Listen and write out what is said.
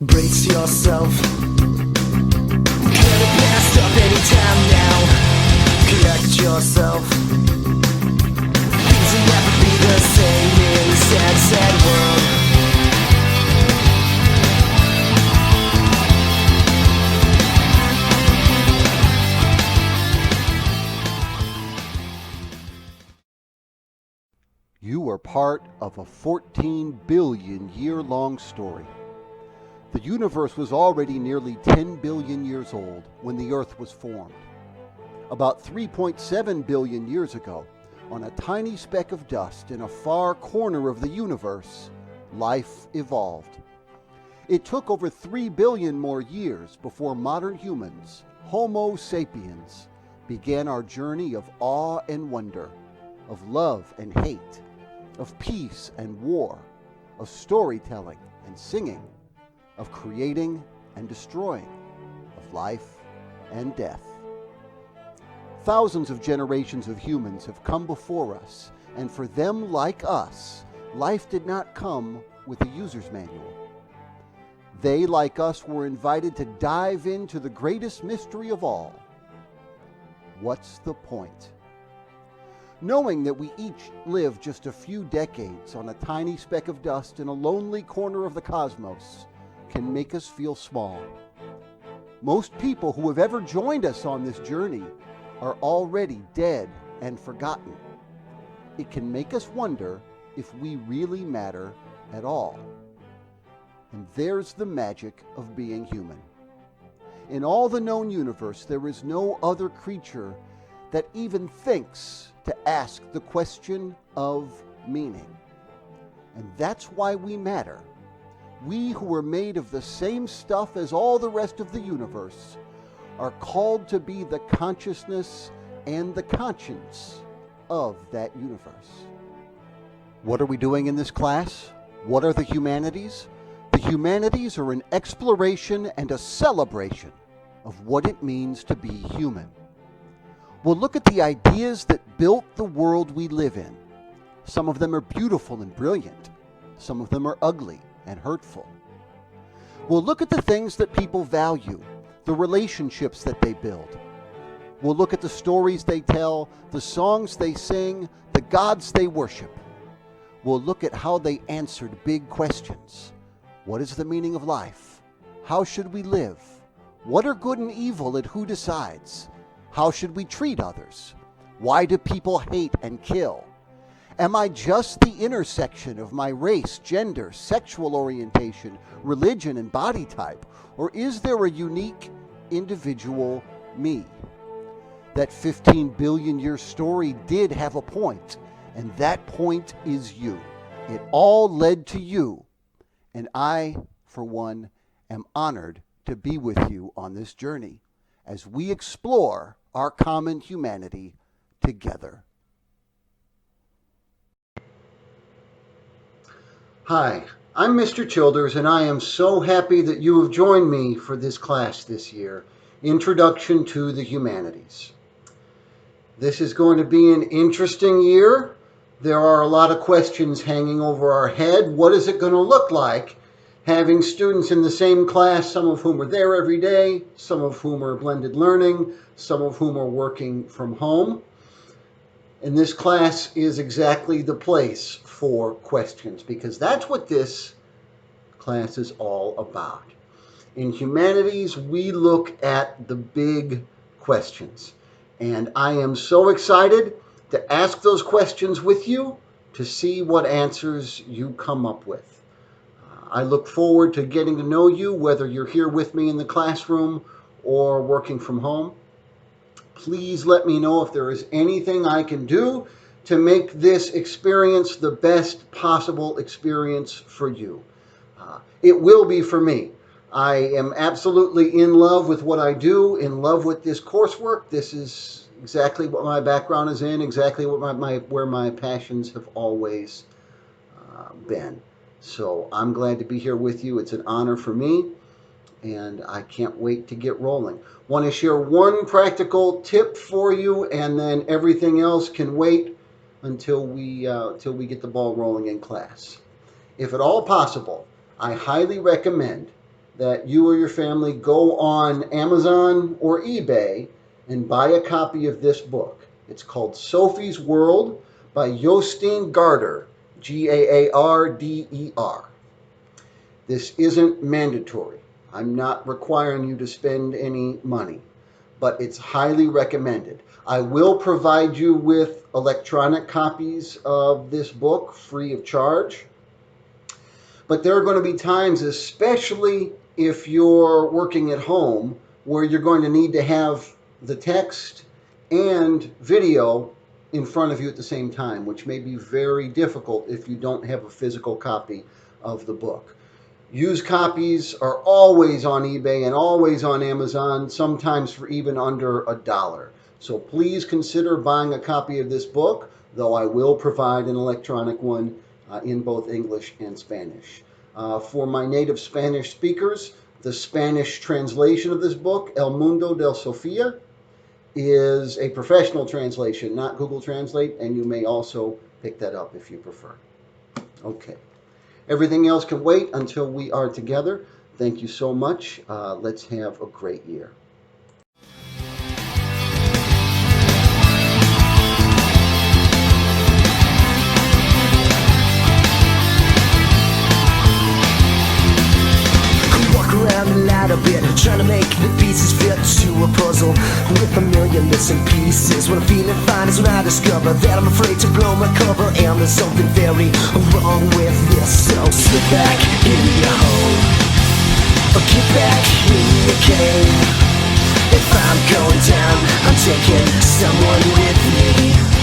Brace yourself. Get it passed up anytime now. Collect yourself. Things will never be the same in this sad, sad world. You are part of a 14 billion year long story. The universe was already nearly 10 billion years old when the Earth was formed. About 3.7 billion years ago, on a tiny speck of dust in a far corner of the universe, life evolved. It took over 3 billion more years before modern humans, Homo sapiens, began our journey of awe and wonder, of love and hate, of peace and war, of storytelling and singing, of creating and destroying, of life and death. Thousands of generations of humans have come before us, and for them, like us, life did not come with a user's manual. They, like us, were invited to dive into the greatest mystery of all. What's the point? Knowing that we each live just a few decades on a tiny speck of dust in a lonely corner of the cosmos can make us feel small. Most people who have ever joined us on this journey are already dead and forgotten. It can make us wonder if we really matter at all. And there's the magic of being human. In all the known universe, there is no other creature that even thinks to ask the question of meaning. And that's why we matter. We who are made of the same stuff as all the rest of the universe are called to be the consciousness and the conscience of that universe. What are we doing in this class? What are the humanities? The humanities are an exploration and a celebration of what it means to be human. We'll look at the ideas that built the world we live in. Some of them are beautiful and brilliant. Some of them are ugly and hurtful. We'll look at the things that people value, the relationships that they build. We'll look at the stories they tell, the songs they sing, the gods they worship. We'll look at how they answered big questions. What is the meaning of life? How should we live? What are good and evil, and who decides? How should we treat others? Why do people hate and kill? Am I just the intersection of my race, gender, sexual orientation, religion, and body type? Or is there a unique individual me? That 15 billion year story did have a point, and that point is you. It all led to you, and I, for one, am honored to be with you on this journey as we explore our common humanity together. Hi, I'm Mr. Childers, and I am so happy that you have joined me for this class this year, Introduction to the Humanities. This is going to be an interesting year. There are a lot of questions hanging over our head. What is it going to look like having students in the same class, some of whom are there every day, some of whom are blended learning, some of whom are working from home? And this class is exactly the place for questions, because that's what this class is all about. In humanities, we look at the big questions. And I am so excited to ask those questions with you, to see what answers you come up with. I look forward to getting to know you, whether you're here with me in the classroom or working from home. Please let me know if there is anything I can do to make this experience the best possible experience for you. It will be for me. I am absolutely in love with what I do, in love with this coursework. This is exactly what my background is in, exactly what where my passions have always been. So I'm glad to be here with you. It's an honor for me, and I can't wait to get rolling. Want to share one practical tip for you, and then everything else can wait until we get the ball rolling in class. If at all possible, I highly recommend that you or your family go on Amazon or eBay and buy a copy of this book. It's called Sophie's World by Jostine Garder, Gaarder. This isn't mandatory. I'm not requiring you to spend any money, but it's highly recommended. I will provide you with electronic copies of this book free of charge. But there are going to be times, especially if you're working at home, where you're going to need to have the text and video in front of you at the same time, which may be very difficult if you don't have a physical copy of the book. Used copies are always on eBay and always on Amazon, sometimes for even under $1. So please consider buying a copy of this book, though I will provide an electronic one in both English and Spanish. For my native Spanish speakers, the Spanish translation of this book, El Mundo del Sofía, is a professional translation, not Google Translate, and you may also pick that up if you prefer. Okay. Everything else can wait until we are together. Thank you so much. Let's have a great year. A bit, trying to make the pieces fit to a puzzle with a million missing pieces. When I'm feeling fine is when I discover that I'm afraid to blow my cover, and there's something very wrong with this. So slip back in your hole, or get back in your cave. If I'm going down, I'm taking someone with me.